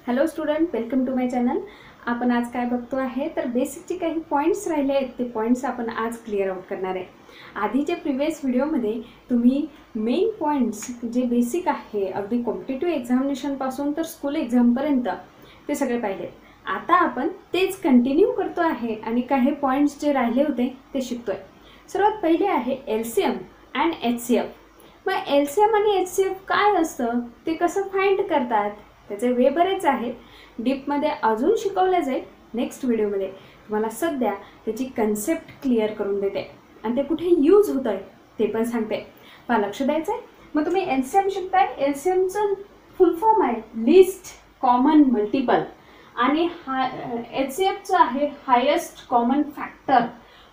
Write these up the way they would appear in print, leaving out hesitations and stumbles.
Hello student, welcome to my channel. आपण आज काय बघतो आहे तर बेसिकचे काही पॉईंट्स राहिले आहेत, ते पॉईंट्स आपण आज क्लिअर आउट करणार आहे. आधीच्या प्रिव्हियस व्हिडिओमध्ये तुम्ही मेन पॉईंट्स जे बेसिक आहे अगदी कॉम्पिटिटिव्ह एक्झामिनेशनपासून तर स्कूल एक्झामपर्यंत ते सगळे पाहिले. आता आपण तेच कंटिन्यू करतो आहे आणि काही पॉईंट्स जे राहिले होते ते शिकतोय. सर्वात पहिले आहे LCM अँड HCF. मग LCM आणि HCF काय असतं, ते कसं फाइंड करतात, त्याचे वे बरेच आहेत. डीपमध्ये अजून शिकवले जाईल नेक्स्ट व्हिडिओमध्ये. तुम्हाला सध्या त्याची कन्सेप्ट क्लिअर करून देते आणि ते कुठे यूज होतं आहे ते पण सांगते. पहा, लक्ष द्यायचं आहे. मग तुम्ही LCM शिकताय. LCMचं फुल फॉर्म आहे लिस्ट कॉमन मल्टिपल आणि HCFचं आहे हायेस्ट कॉमन फॅक्टर.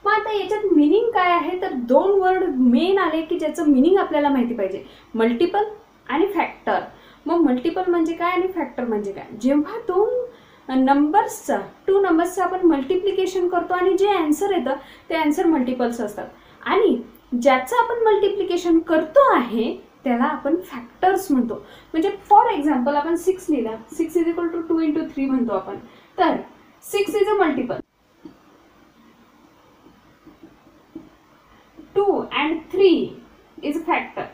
मग आता याच्यात मिनिंग काय आहे तर दोन वर्ड मेन आले की ज्याचं मिनिंग आपल्याला माहिती पाहिजे, मल्टिपल आणि फॅक्टर. मग मल्टिपल म्हणजे काय आणि फॅक्टर म्हणजे काय? जेव्हा दोन नंबर्सचा टू नंबर्सचं आपण मल्टिप्लिकेशन करतो आणि जे आन्सर येतं ते आन्सर मल्टिपल्स असतात आणि ज्याचं आपण मल्टिप्लिकेशन करतो आहे त्याला आपण फॅक्टर्स म्हणतो. म्हणजे फॉर एक्झाम्पल आपण 6 लिहिला, 6 इज इक्वल टू 2 इंटू 3 म्हणतो आपण. तर 6 is a multiple, 2 and 3 is a factor.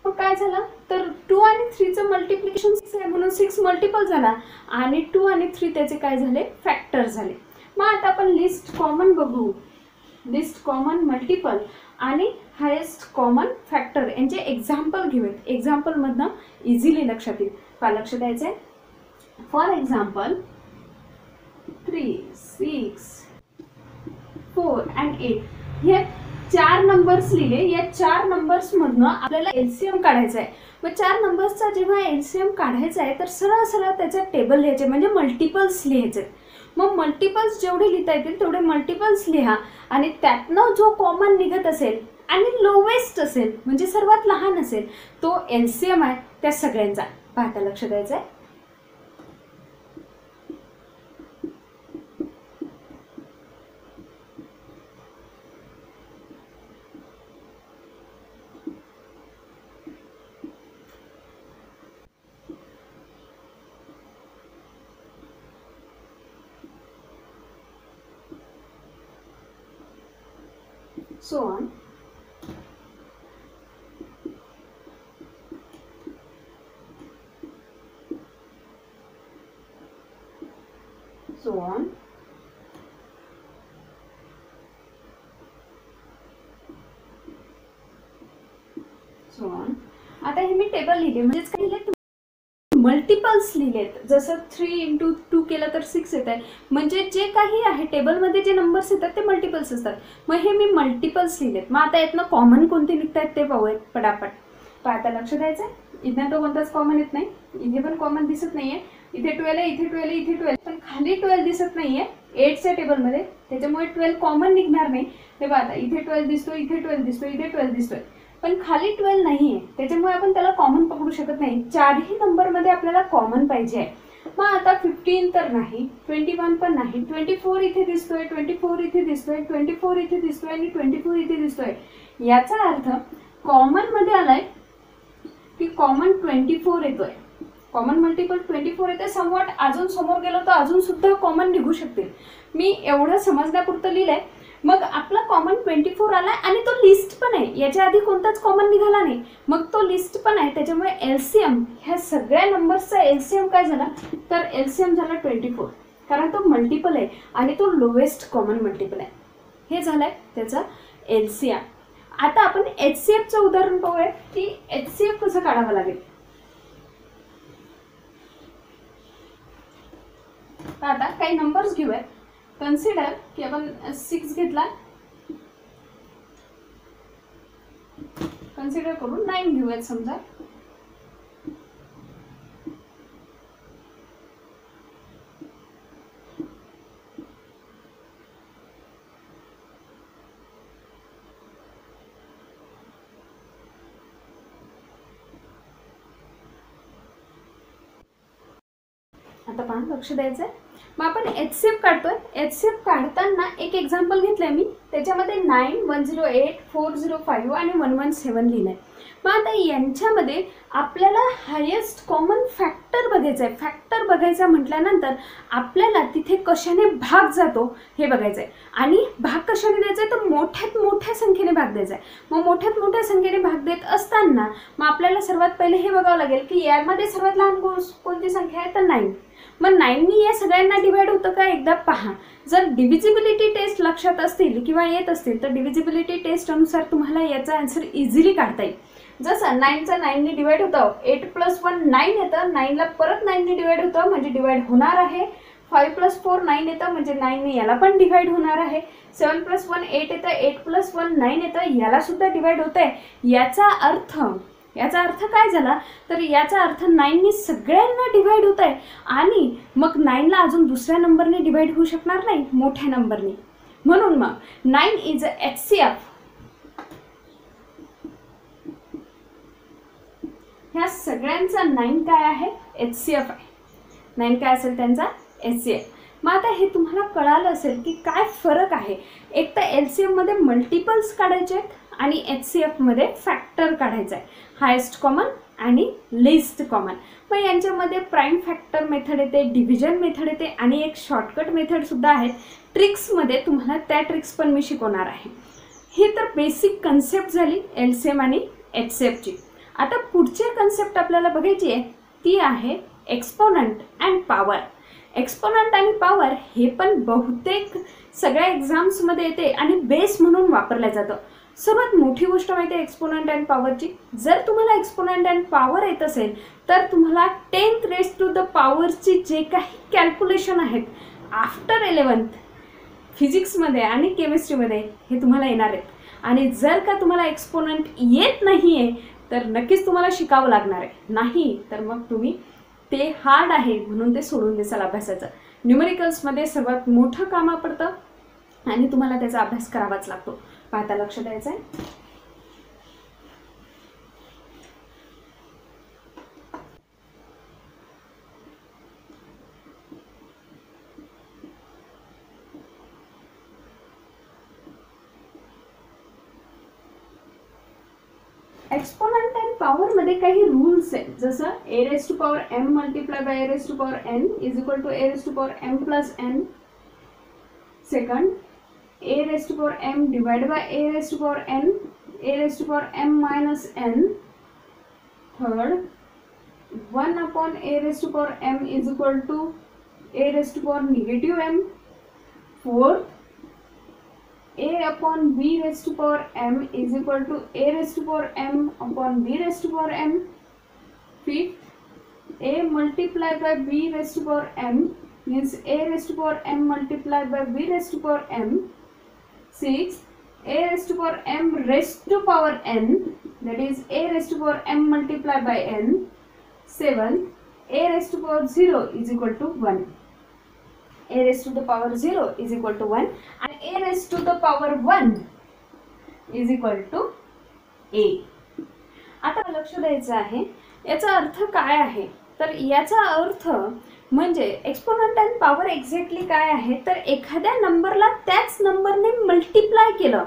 मग काय झालं तर 2 आणि 3चं मल्टिप्लिकेशन 6 आहे म्हणून 6 मल्टिपल झाला आणि 2 आणि 3 त्याचे काय झाले, फॅक्टर झाले. मग आता आपण लिस्ट कॉमन बघू. लिस्ट कॉमन मल्टिपल आणि हायेस्ट कॉमन फॅक्टर यांचे एक्झाम्पल घेऊयात. एक्झाम्पलमधनं इझिली लक्षात येईल. का लक्ष द्यायचं आहे. फॉर एक्झाम्पल 3, 6, 4 and 8 हे 4 नंबर्स लिहिले. या 4 नंबर्समधनं आपल्याला LCM काढायचा आहे. मग 4 नंबर्सचा जेव्हा LCM काढायचा आहे तर सरळ सरळ त्याचा टेबल लिहायचे, म्हणजे मल्टिपल्स लिहायचे. मग मल्टिपल्स जेवढे लिहिता येतील तेवढे मल्टिपल्स लिहा आणि त्यातनं जो कॉमन निघत असेल आणि लोवेस्ट असेल म्हणजे सर्वात लहान असेल तो LCM आहे त्या सगळ्यांचा. पाहता लक्ष द्यायचं आहे. So on. So on. So on. आता हे मी टेबल लिहिले म्हणजेच काय लिहिले, मल्टिपल्स लिहिलेत. जसं 3 इंटू 2 केलं तर 6 येत आहे. म्हणजे जे काही आहे टेबलमध्ये जे नंबर्स येतात ते मल्टिपल्स असतात. मग हे मी मल्टिपल्स लिहिलेत. मग आता यातनं कॉमन कोणते निघतात ते पाहूयात पटापट. आता लक्ष द्यायचं आहे. इथं तो कोणताच कॉमन येत नाही. इथे पण कॉमन दिसत नाहीये. इथे 12 आहे, इथे 12 आहे, इथे 12 पण खाली 12 दिसत नाहीये 8च्या टेबलमध्ये. त्याच्यामुळे 12 कॉमन निघणार नाही. ते पहा, आता इथे 12 दिसतोय, इथे 12 दिसतोय, इथे 12 दिसतोय पण खाली 12 नाहीये. त्याच्यामुळे आपण त्याला कॉमन पकडू शकत नाही. चारही नंबरमध्ये आपल्याला कॉमन पाहिजे आहे. मग आता 15 तर नाही, 21 पण नाही, 24 इथे दिसतोय, 24 इथे दिसतोय, 24 इथे दिसतोय आणि 24 इथे दिसतोय. याचा अर्थ कॉमन मध्ये आलाय की कॉमन 24 येतोय. कॉमन मल्टिपल 24 येते. समवट अजून समोर गेलो तर अजून सुद्धा कॉमन निघू शकतील. मी एवढं समजण्यापुरतं लिहिलंय. मग आपला कॉमन 24 आलाय आणि तो लिस्ट पण आहे. याच्या आधी कोणताच कॉमन निघाला नाही, मग तो लिस्ट पण आहे. त्याच्यामुळे LCM ह्या सगळ्या नंबर्सचा LCM काय झाला तर LCM झाला 24, कारण तो मल्टिपल आहे आणि तो लोवेस्ट कॉमन मल्टिपल आहे. हे झालंय त्याचं LCM. आता आपण HCFचं उदाहरण पाहूया की HCF कसं काढावं लागेल. आता काही नंबर्स घेऊयात. कन्सिडर की आपण 6 घेतला, कन्सिडर करून 9 घेऊयात समजा. आता पहा, लक्ष द्यायचं आहे. मग आपण HCF काढतोय. HCF काढताना एक एक्झाम्पल घेतलंय मी, त्याच्यामध्ये 9, 108, 405 आणि 117 लिहिलंय. मग आता यांच्यामध्ये आपल्याला हायेस्ट कॉमन फॅक्टर बघायचं आहे. फॅक्टर बघायचा म्हटल्यानंतर आपल्याला तिथे कशाने भाग जातो हे बघायचं आहे. आणि भाग कशाने द्यायचा आहे, तर मोठ्यात मोठ्या संख्येने भाग द्यायचा आहे. मग मोठ्यात मोठ्या संख्येने भाग देत असताना मग आपल्याला सर्वात पहिले हे बघावं लागेल की यामध्ये सर्वात लहान कोणती संख्या आहे, तर 9. मग 9नी या सगळ्यांना डिवाइड होतं का एकदा पहा. जर डिव्हिजिबिलिटी टेस्ट लक्षात असतील किंवा येत असतील तर डिव्हिजिबिलिटी टेस्ट अनुसार तुम्हाला याचा आन्सर इझिली काढता येईल. जसं 9चा 9नी डिवाइड होतं, 8 + 1 9 येतं, 9ला परत 9नी डिवाइड होतं म्हणजे डिवाइड होणार आहे. 5 + 4 9 येतं म्हणजे 9ने याला पण डिवाइड होणार आहे. 7 + 1 8 येतं, 8 + 1 9 येतं, याला सुद्धा डिवाइड होतंय. याचा अर्थ काय झाला, तर याचा अर्थ 9नी सगळ्यांना डिवाइड होत आहे आणि मग 9ला अजून दुसऱ्या नंबरने डिवाइड होऊ शकणार नाही, मोठ्या नंबरने. म्हणून मग 9 इज HCF. ह्या सगळ्यांचा 9 काय आहे, HCF आहे. 9 काय असेल त्यांचा HCF. मग आता हे तुम्हाला कळालं असेल की काय फरक आहे. एक तर LCM मध्ये मल्टिपल्स काढायचे आहेत आणि HCF मध्ये फॅक्टर काढायचा आहे, हायेस्ट कॉमन आणि लिस्ट कॉमन. मग यांच्यामध्ये प्राईम फॅक्टर मेथड येते, डिव्हिजन मेथड येते आणि एक शॉर्टकट मेथड सुद्धा आहेत. ट्रिक्समध्ये तुम्हाला त्या ट्रिक्स पण मी शिकवणार आहे. ही तर बेसिक कन्सेप्ट झाली LCM आणि HCFची. आता पुढची कन्सेप्ट आपल्याला बघायची आहे ती आहे एक्सपोनंट अँड पॉवर. एक्सपोनंट आणि पॉवर हे पण बहुतेक सगळ्या एक्झाम्समध्ये येते आणि बेस म्हणून वापरलं जातं. सर्वात मोठी गोष्ट माहिती आहे एक्सपोनंट अँड पॉवरची. जर तुम्हाला एक्सपोनंट अँड पॉवर येत असेल तर तुम्हाला 10th रेज टू द पॉवरची जे काही कॅल्क्युलेशन आहेत आफ्टर 11th फिजिक्समध्ये आणि केमिस्ट्रीमध्ये हे तुम्हाला येणार आहेत. आणि जर का तुम्हाला एक्सपोनंट येत नाही आहे तर नक्कीच तुम्हाला शिकावं लागणार आहे. नाही तर मग तुम्ही ते हार्ड आहे म्हणून ते सोडून देसाल अभ्यासाचं. न्यूमेरिकल्समध्ये सर्वात मोठं काम पडतं आणि तुम्हाला त्याचा अभ्यास करावाच लागतो. पाहता लक्ष द्यायचं आहे. एक्सपोनंट अँड पॉवर मध्ये काही रूल्स आहेत. जसं a⁻m multiply by a⁻n is equal to a⁻m plus n. Second, a⁻m divide by a⁻n, a⁻m minus n. Third, 1/a⁻m is equal to a⁻m. Fourth, a/b⁻m is equal to a/m/b⁻m. Fifth, a multiplied by b⁻m means a⁻m multiplied by b⁻m. Sixth, a⁻m raised to power n, that is a⁻m multiplied by n. Seventh, a⁻0 is equal to 1. a⁻0 is equal to 1 and a⁻1 is equal to a. आता लक्ष द्यायचं आहे याचा अर्थ काय आहे. तर याचा अर्थ म्हणजे एक्सपोनंट अँड पॉवर एक्झॅक्टली काय आहे, तर एखाद्या नंबरला त्याच नंबरने मल्टिप्लाय केलं,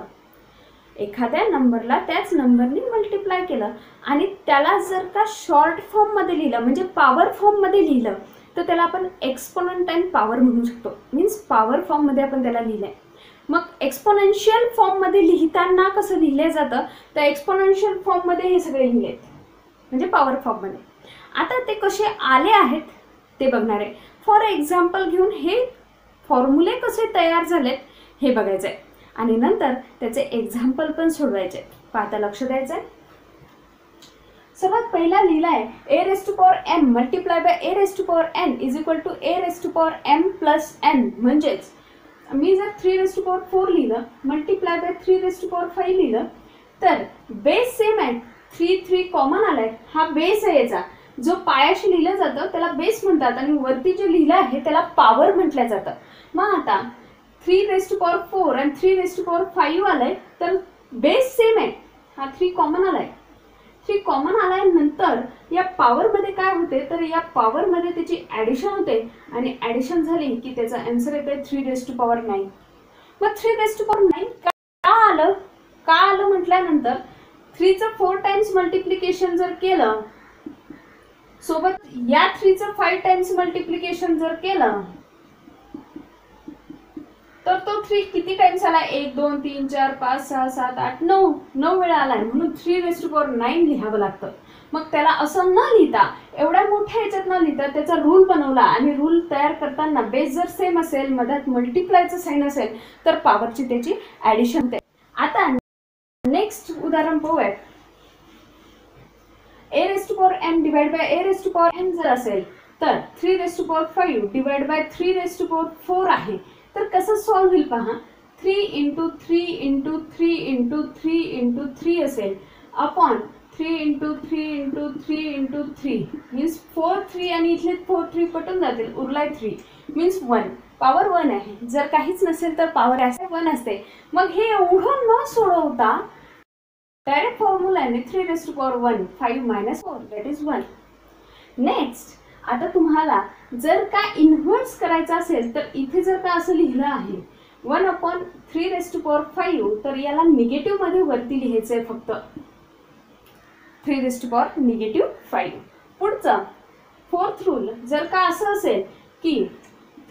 एखाद्या नंबरला त्याच नंबरने मल्टिप्लाय केलं आणि त्याला जर का शॉर्ट फॉर्ममध्ये लिहिलं म्हणजे पॉवर फॉर्ममध्ये लिहिलं तर त्याला आपण एक्सपोनंट अँड पॉवर म्हणू शकतो. मीन्स पॉवर फॉर्ममध्ये आपण त्याला लिहिलंय. मग एक्सपोनेन्शियल फॉर्ममध्ये लिहिताना कसं लिहिलं जातं, तर एक्सपोनेन्शियल फॉर्ममध्ये हे सगळे लिहिलेत म्हणजे पॉवर फॉर्ममध्ये. आता ते कसे आले आहेत ते बघणार आहे. फॉर एक्झाम्पल घेऊन हे फॉर्म्युले कसे तयार झालेत हे बघायचं आहे आणि नंतर त्याचे एक्झाम्पल पण सोडवायचे. पाहता लक्ष द्यायचं आहे. सर्वात पहिला लिहिला आहे a⁻m multiply by a⁻n is equal to a⁻m plus n. म्हणजेच मी जर 3⁴ लिहिलं मल्टिप्लाय बाय 3⁵ लिहिलं तर बेस सेम आहे. 3 कॉमन आलाय, हा बेस आहे. याचा जो पायाशी लिहिलं जातं त्याला बेस म्हणतात आणि वरती जे लिहिलं आहे त्याला पॉवर म्हटलं जातं. मग आता 3⁴ आणि 3⁵ आलाय तर बेस सेम आहे, हा 3 कॉमन आलाय. 3 कॉमन आल्यानंतर या पॉवरमध्ये काय होते तर या पॉवरमध्ये त्याची ॲडिशन होते आणि ॲडिशन झाली की त्याचा आन्सर येते 3⁹9. मग 3⁹9 का आलं? का आलं म्हटल्यानंतर 3चं 4 टाइम्स मल्टिप्लिकेशन जर केलं सोबत या 3चं 5 टाइम्स मल्टिप्लिकेशन जर केलं तर तो 3 किती टाइम्स आला? 1 2 3 4 5 6 7 8 9 9 वेळा आलाय, म्हणून 3⁹9 लिहावं लागतं. मग त्याला असं न लिहिता, एवढ्या मोठ्या याच्यात न लिहिता त्याचा रूल बनवला आणि रूल तयार करताना बेस जर सेम असेल, मधात मल्टिप्लायचं साइन असेल तर पॉवरची त्याची ॲडिशन होते. आता नेक्स्ट उदाहरण पाहूया. a⁴m डिवाइड बाय a⁴n जर असेल तर 3⁵5 डिवाइड बाय 3⁴4 आहे. तर कसं सॉल्व्ह होईल पहा. 3 × 3 × 3 × 3 × 3 असेल अपॉन 3 × 3 × 3 × 3 मीन्स 4 3 आणि इथले 4 3 पटून जातील, उरलाय 3 मीन्स 1. पॉवर 1 आहे. जर काहीच नसेल तर पॉवर असे 1 असते. मग हे एवढं न सोडवता डायरेक्ट फॉर्म्युलाने 3⁴1 5 - 4 दॅट इज 1. नेक्स्ट आता तुम्हाला जर का इन्व्हर्स करायचं असेल तर इथे जर का असं लिहिलं आहे 1/3⁵5 तर याला निगेटिव्ह मध्ये वरती लिहायचं आहे फक्त 3⁻⁻5. पुढचं 4th रूल जर का असं असेल की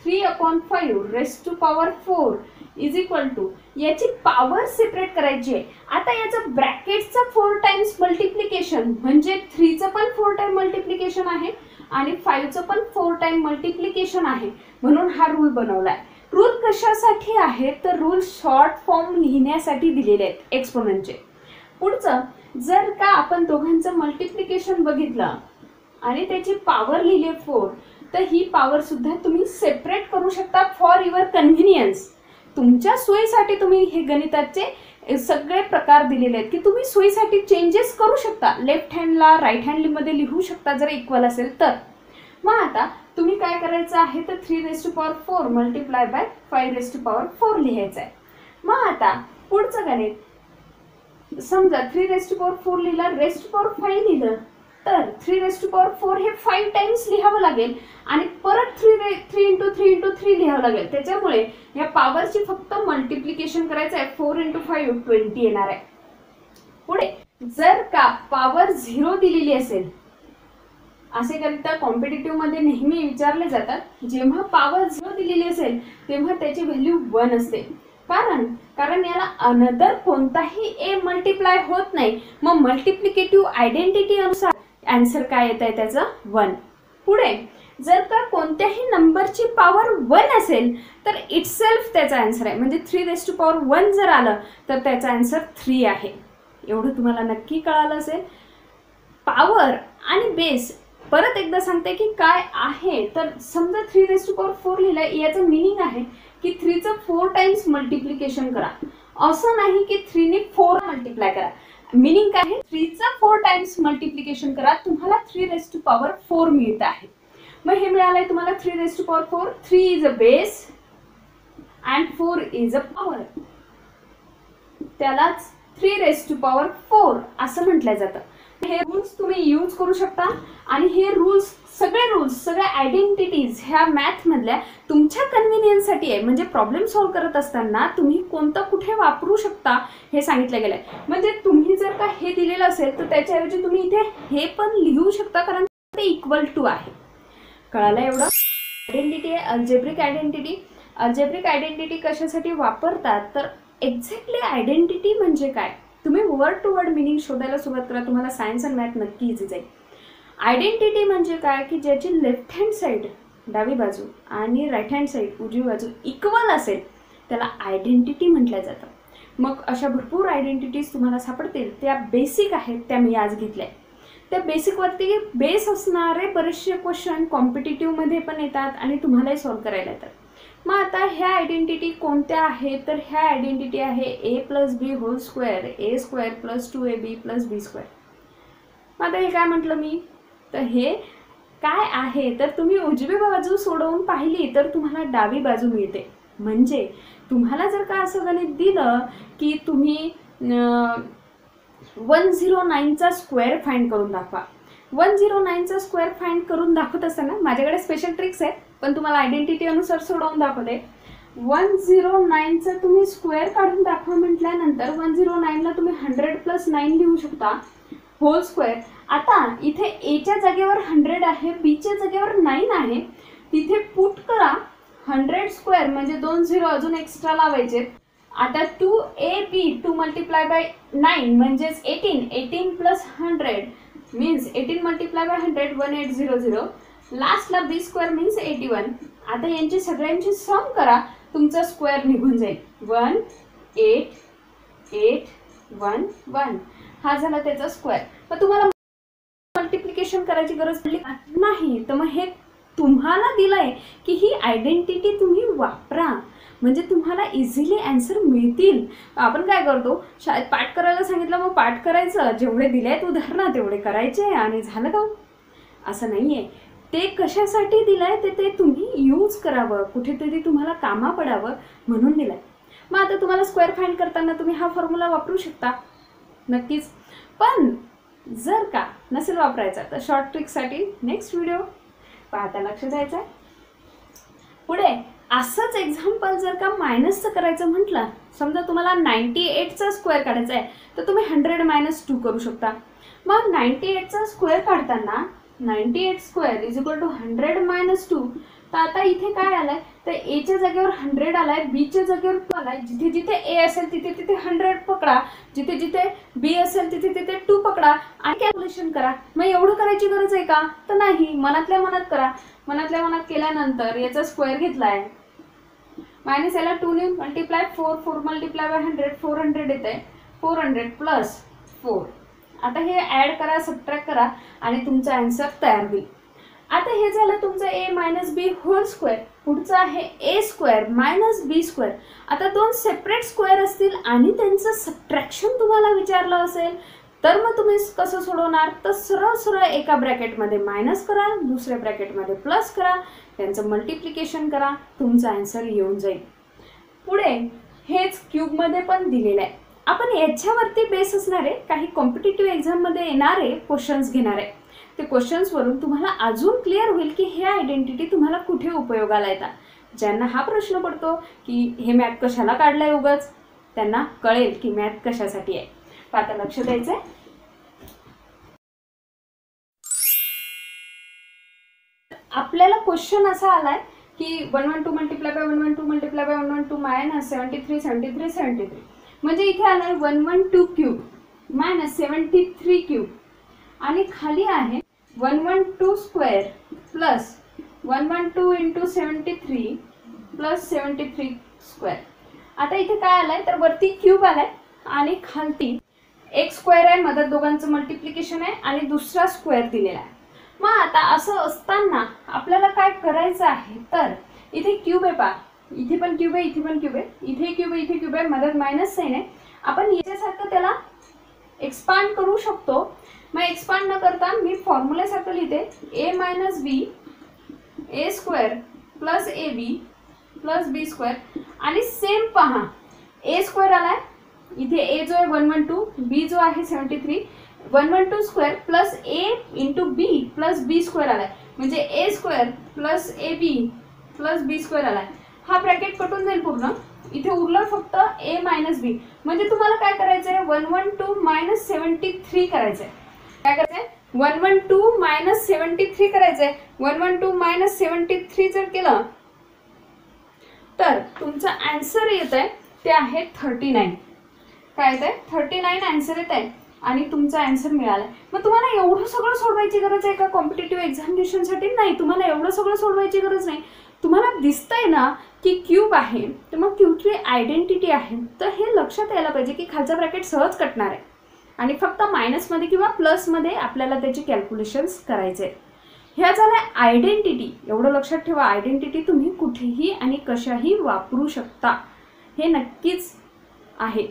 3/5⁴ इज इक्वल टू याची पॉवर सेपरेट करायची आहे. आता याचं ब्रॅकेटचं 4 टाइम्स मल्टिप्लिकेशन म्हणजे 3चं पण 4 टाइम मल्टिप्लिकेशन आहे आणि 5चं पण 4 टाइम मल्टिप्लिकेशन आहे, म्हणून हा रूल बनवलाय. रूल कशासाठी आहे तर रूल शॉर्ट फॉर्म लिहिण्यासाठी दिलेले आहेत एक्सपोनंटचे. पुढचं जर का आपण दोघांचं मल्टिप्लिकेशन बघितलं आणि त्याची पॉवर लिहिली 4 तर ही पॉवर सुद्धा तुम्ही सेपरेट करू शकता फॉर युअर कन्व्हिनियन्स. तुमच्या सोयीसाठी तुम्ही हे गणिताचे सगळे प्रकार दिलेले आहेत की तुम्ही सोयीसाठी चेंजेस करू शकता. लेफ्ट हँडला राईट हँडमध्ये लिहू शकता जर इक्वल असेल तर. मग आता तुम्ही काय करायचं आहे तर 3⁴4 मल्टिप्लाय बाय 5⁴4 लिहायचं आहे. मग आता पुढचं गणित समजा 3⁴4 लिहिला, ⁵5 लिहिलं तर 3⁴4 हे 5 टाइम्स लिहावं लागेल आणि परत 3 × 3 × 3 लिहावं लागेल. त्याच्यामुळे या पॉवरची फक्त मल्टिप्लिकेशन करायचं आहे. 4 × 5 20 येणार आहे. पुढे जर का पॉवर 0 दिलेली असेल, असे करिता कॉम्पिटिटिव्ह मध्ये नेहमी विचारले जातात, जेव्हा पॉवर 0 दिलेली असेल तेव्हा त्याची व्हॅल्यू 1 असते. कारण याला अनदर कोणताही ए मल्टिप्लाय होत नाही. मग मल्टिप्लिकेटिव्ह आयडेंटिटी अनुसार आन्सर काय येत आहे त्याचं 1. पुढे जर का कोणत्याही नंबरची पॉवर 1 असेल तर इटसेल्फ त्याचा आन्सर आहे. म्हणजे 3⁴1 जर आलं तर त्याचा आन्सर 3 आहे. एवढं तुम्हाला नक्की कळालं असेल. पॉवर आणि बेस परत एकदा सांगते की काय आहे. तर समजा 3⁴4 लिहिलंय, याचं मिनिंग आहे की 3चं 4 टाइम्स मल्टिप्लिकेशन करा. असं नाही की 3 ने 4 मल्टिप्लाय करा. मिनिंग काय आहे 3चं 4 टाइम्स मल्टिप्लिकेशन करा, तुम्हाला 3⁴4 मिळत आहे. मग हे मिळालंय तुम्हाला 3⁴4. 3 is a base and 4 is a power. त्यालाच 3⁴4 असं म्हटलं जातं. हे रूल्स तुम्ही यूज करू शकता आणि हे रूल्स सगळ्या आयडेंटिटीज ह्या मॅथ मधल्या तुमच्या कन्व्हिनियन्ससाठी आहे. म्हणजे प्रॉब्लेम सॉल्व्ह करत असताना तुम्ही कोणतं कुठे वापरू शकता हे सांगितलं गेलंय. म्हणजे तुम्ही जर का हे दिलेलं असेल तर त्याच्याऐवजी तुम्ही इथे हे पण लिहू शकता, कारण ते इक्वल टू आहे. कळालं एवढं. आयडेंटिटी आहे अल्जेब्रिक आयडेंटिटी. अल्जेब्रिक आयडेंटिटी कशासाठी वापरतात तर एक्झॅक्टली आयडेंटिटी म्हणजे काय तुम्ही वर्ड टू वर्ड मिनिंग शोधायला सुरुवात करा, तुम्हाला सायन्स अँड मॅथ नक्की इझी जाईल. आयडेंटिटी म्हणजे काय की ज्याची लेफ्ट हँड साईड डावी बाजू आणि राईट हँड साईड उजवी बाजू इक्वल असेल त्याला आयडेंटिटी म्हटलं जातं. मग अशा भरपूर आयडेंटिटीज तुम्हाला सापडतील. त्या बेसिक आहेत, त्या मी आज घेतल्या. त्या बेसिकवरती बेस असणारे बरेचसे क्वेश्चन कॉम्पिटिटिव्हमध्ये पण येतात आणि तुम्हालाही सॉल्व्ह करायला येतात. मग आता ह्या आयडेंटिटी कोणत्या आहेत तर ह्या आयडेंटिटी आहे a + b² a² + 2ab + b². मग आता हे काय म्हटलं मी तर हे काय आहे तर तुम्ही उजवी बाजू सोडवून पाहिली तर तुम्हाला डावी बाजू मिळते. म्हणजे तुम्हाला जर का असं गणित दिलं की तुम्ही 109चा स्क्वेअर फाइंड करून दाखवा. 109चा स्क्वेअर फाइंड करून दाखवत असताना माझ्याकडे स्पेशल ट्रिक्स आहेत, पण तुम्हाला आयडेंटिटी अनुसार सोडवून दाखवते. 109चा तुम्ही स्क्वेअर काढून दाखवा म्हटल्यानंतर 109ला तुम्ही 100 + 9 लिहू शकता होल स्क्वेअर. आता इथे एच्या जागेवर 100 आहे, बीच्या जागेवर 9 आहे, तिथे पुट करा 100 स्क्वेअर म्हणजे 2 0 अजून एक्स्ट्रा लावायचे. आता 2ab 2 × 9 म्हणजेच 18. 18 + 100 मीन्स 18 × 100 1800. लास्टला b स्क्वेअर मीन्स 81. आता यांची सगळ्यांची सम करा, तुमचा स्क्वेअर निघून जाईल. 1 8 8 1 1 हा झाला त्याचा स्क्वेअर. मग तुम्हाला मल्टिप्लिकेशन करायची गरज पडली नाही, तर मग हे तुम्हाला दिलंय की ही आयडेंटिटी तुम्ही वापरा, म्हणजे तुम्हाला इझिली आन्सर मिळतील. आपण काय करतो, शाळेत पाठ करायला सांगितलं मग पाठ करायचं, जेवढे दिले आहेत उदाहरणं तेवढे करायचे आणि झालं का? असं नाही आहे. ते कशासाठी दिलंय ते तुम्ही यूज करावं, कुठेतरी तुम्हाला कामा पडावं म्हणून दिलंय. मग आता तुम्हाला स्क्वेअर फाइंड करताना तुम्ही हा फॉर्म्युला वापरू शकता नक्कीच. पण जर का नसेल वापरायचा तर शॉर्ट ट्रिकसाठी नेक्स्ट व्हिडिओ पाहता लक्ष द्यायचं आहे. पुढे असंच एक्झाम्पल जर का मायनसचं करायचं म्हटलं, समजा तुम्हाला 98चा स्क्वेअर काढायचा आहे तर तुम्ही 100 - 2 करू शकता. मग 98चा स्क्वेअर काढताना 98 स्क्वेअर = 100 - 2. तर आता इथे काय आलंय, तर एच्या जागेवर 100 आलाय, बीच्या जागेवर 2 आलाय. जिथे जिथे ए असेल तिथे तिथे 100 पकडा, जिथे जिथे बी असेल तिथे तिथे 2 पकडा आणि कॅल्क्युलेशन करा. मग एवढं करायची गरज आहे का? तर नाही, मनातल्या मनात करा. मनातल्या मनात केल्यानंतर याचा स्क्वेअर घेतलाय मायनस याला 2 ने मल्टिप्लाय 4 4 × 100 400 येते. 400 + 4. आता हे ॲड करा, सबट्रॅक्ट करा आणि तुमचा आन्सर तयार होईल. आता हे झालं तुमचं a - b होल स्क्वेअर. पुढचं आहे a स्क्वेअर - b स्क्वेअर. आता दोन सेपरेट स्क्वेअर असतील आणि त्यांचं सबट्रॅक्शन तुम्हाला विचारलं असेल तर मग तुम्ही कसं सोडवणार, तर सरळ सरळ एका ब्रॅकेटमध्ये मायनस करा, दुसऱ्या ब्रॅकेटमध्ये प्लस करा, त्यांचं मल्टिप्लिकेशन करा, तुमचा आन्सर येऊन जाईल. पुढे हेच क्यूबमध्ये पण दिलेलं आहे. आपण याच्यावरती बेस असणारे काही कॉम्पिटिटिव्ह एक्झाममध्ये येणारे क्वेश्चन्स घेणार आहे. ते क्वेश्चन्सवरून तुम्हाला अजून क्लिअर होईल की हे आयडेंटिटी तुम्हाला कुठे उपयोगाला येतात. ज्यांना हा प्रश्न पडतो की हे मॅथ कशाला काढलंय उगाच, त्यांना कळेल की मॅथ कशासाठी आहे. आता लक्ष द्यायचं आहे. आपल्याला क्वेश्चन असा आलाय की 112 × 112 × 112 - 73 73 73. म्हणजे इथे आलाय 112 क्यूब - 73 क्यूब आणि खाली आहे 112 स्क्वेअर प्लस 112 × 73 + 73 स्क्वेअर. आता इथे काय आलंय, तर वरती क्यूब आलाय आणि खालती एक स्क्वेअर आहे, मदत दोघांचं मल्टिप्लिकेशन आहे आणि दुसरा स्क्वेअर दिलेला आहे. मग आता असं असताना आपल्याला काय करायचं आहे, तर इथे क्यूब आहे पहा, इथे पण क्यूब आहे, इथे पण क्यूब आहे, इथे क्यूब आहे, इथे क्यूब आहे, मदत मायनस साइन आहे. आपण याच्यासारखं त्याला एक्सपांड करू शकतो. मग एक्सपांड न करता मी फॉर्म्युल्यासारखं लिहिते a - b a square + ab + b square. आणि सेम पहा, a स्क्वेअर आलाय, इथे a जो आहे 112, b जो आहे 73, 112 square plus a × b + b square आलाय, म्हणजे a square + ab + b square आलाय. हा ब्रॅकेट कटून जाईल पूर्ण, इथे उरलं फक्त a - b. म्हणजे तुम्हाला काय करायचंय, 112 - 73 करायचंय. काय करायचंय, 112 - 73 करायचंय. 112 - 73 जर केलं तर तुमचा आन्सर येत आहे ते आहे 39. काय येत आहे, 39 आन्सर येत आहे आणि तुमचा आन्सर मिळाला. मग तुम्हाला एवढं सगळं सोडवायची गरज आहे का कॉम्पिटिटिव्ह एक्झामिनेशनसाठी? नाही, तुम्हाला एवढं सगळं सोडवायची गरज नाही. तुम्हाला दिसतंय ना की क्यूब आहे, तर मग क्यूबची आयडेंटिटी आहे, तर हे लक्षात यायला पाहिजे की खालचा ब्रॅकेट सहज कटणार आहे आणि फक्त मायनसमध्ये किंवा प्लसमध्ये आपल्याला त्याची कॅल्क्युलेशन्स करायचे. ह्या झाल्या आयडेंटिटी. एवढं लक्षात ठेवा, आयडेंटिटी तुम्ही कुठेही आणि कशाही वापरू शकता, हे नक्कीच आहे.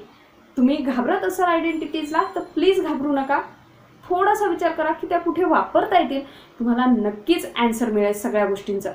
तुम्ही घाबरत असाल आयडेंटिटीजला तर प्लीज घाबरू नका. थोडासा विचार करा की त्या कुठे वापरता येतील, तुम्हाला नक्कीच आन्सर मिळेल सगळ्या गोष्टींचा.